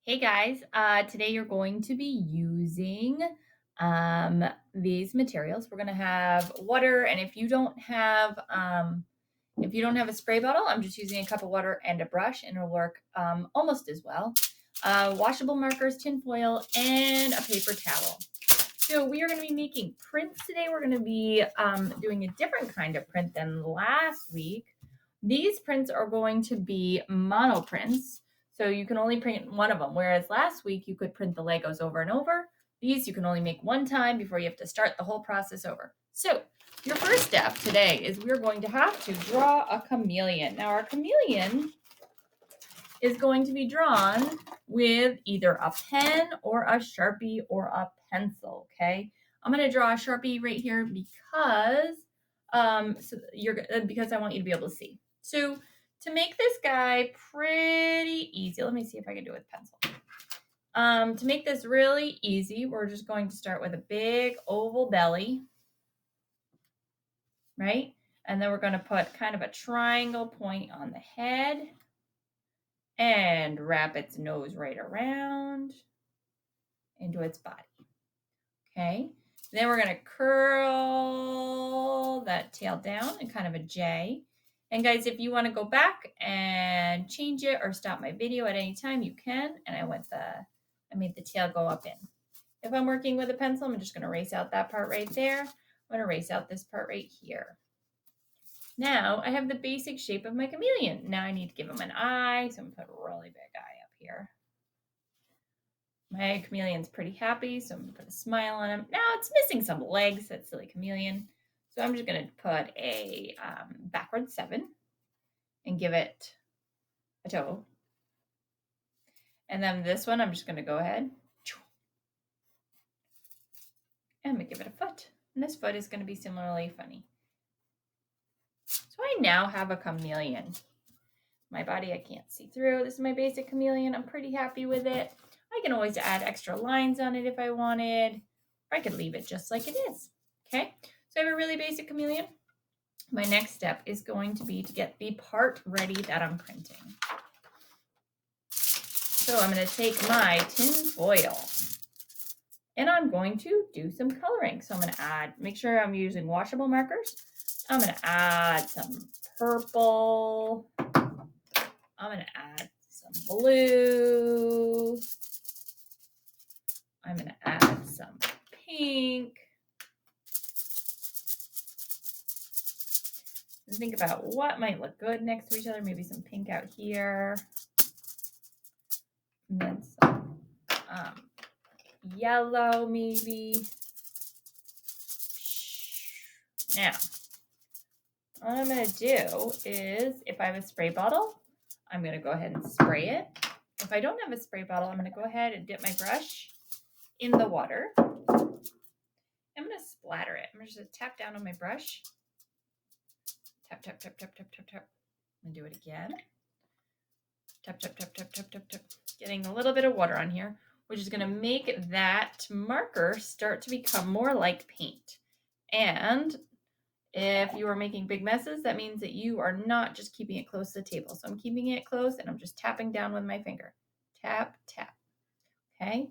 Hey guys, today you're going to be using these materials. We're going to have water, and if you don't have a spray bottle, I'm just using a cup of water and a brush, and it'll work almost as well. Washable markers, tin foil, and a paper towel. So we are going to be making prints today. We're going to be doing a different kind of print than last week. These prints are going to be mono prints. So you can only print one of them, whereas last week you could print the Legos over and over. These you can only make one time before you have to start the whole process over. So your first step today is we're going to have to draw a chameleon. Now our chameleon is going to be drawn with either a pen or a Sharpie or a pencil, okay? I'm going to draw a Sharpie right here because because I want you to be able to see. So to make this guy pretty easy, let me see if I can do it with pencil. To make this really easy, we're just going to start with a big oval belly, right? And then we're going to put kind of a triangle point on the head and wrap its nose right around into its body. Okay, then we're going to curl that tail down in kind of a J. And guys, if you want to go back and change it or stop my video at any time, you can. And I made the tail go up in. If I'm working with a pencil, I'm just going to erase out that part right there. I'm going to erase out this part right here. Now I have the basic shape of my chameleon. Now I need to give him an eye, so I'm going to put a really big eye up here. My chameleon's pretty happy, so I'm going to put a smile on him. Now it's missing some legs, that silly chameleon. So I'm just going to put a backward 7 and give it a toe. And then this one, I'm just going to go ahead and I'm going to give it a foot. And this foot is going to be similarly funny. So I now have a chameleon. My body I can't see through. This is my basic chameleon. I'm pretty happy with it. I can always add extra lines on it if I wanted, or I could leave it just like it is. Okay, so I have a really basic chameleon. My next step is going to be to get the part ready that I'm printing. So I'm going to take my tin foil and I'm going to do some coloring. So I'm going to make sure I'm using washable markers. I'm going to add some purple. I'm going to add some blue. I'm going to add some pink. And think about what might look good next to each other. Maybe some pink out here. And then some yellow maybe. Now, what I'm going to do is, if I have a spray bottle, I'm going to go ahead and spray it. If I don't have a spray bottle, I'm going to go ahead and dip my brush in the water. I'm going to splatter it. I'm just going to tap down on my brush. Tap, tap, tap, tap, tap, tap, tap. I'm going to do it again. Tap, tap, tap, tap, tap, tap, tap. Getting a little bit of water on here, which is going to make that marker start to become more like paint. And if you are making big messes, that means that you are not just keeping it close to the table. So I'm keeping it close and I'm just tapping down with my finger. Tap, tap. Okay,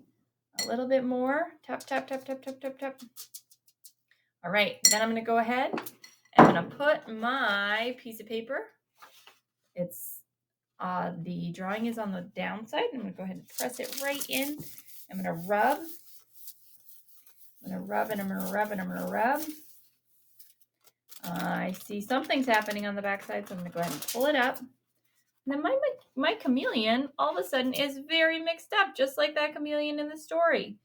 a little bit more. Tap, tap, tap, tap, tap, tap, tap. All right, then I'm going to go ahead and I'm going to put my piece of paper. The drawing is on the downside. I'm going to go ahead and press it right in. I'm going to rub. I'm going to rub and I'm going to rub and I'm going to rub. I see something's happening on the backside, so I'm going to go ahead and pull it up. And then my chameleon all of a sudden is very mixed up, just like that chameleon in the story.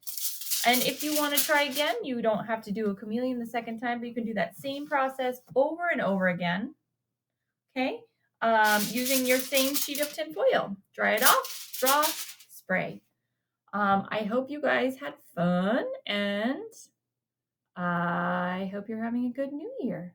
And if you want to try again, you don't have to do a chameleon the second time, but you can do that same process over and over again. Okay, using your same sheet of tin foil. Dry it off, draw, spray. I hope you guys had fun, and I hope you're having a good new year.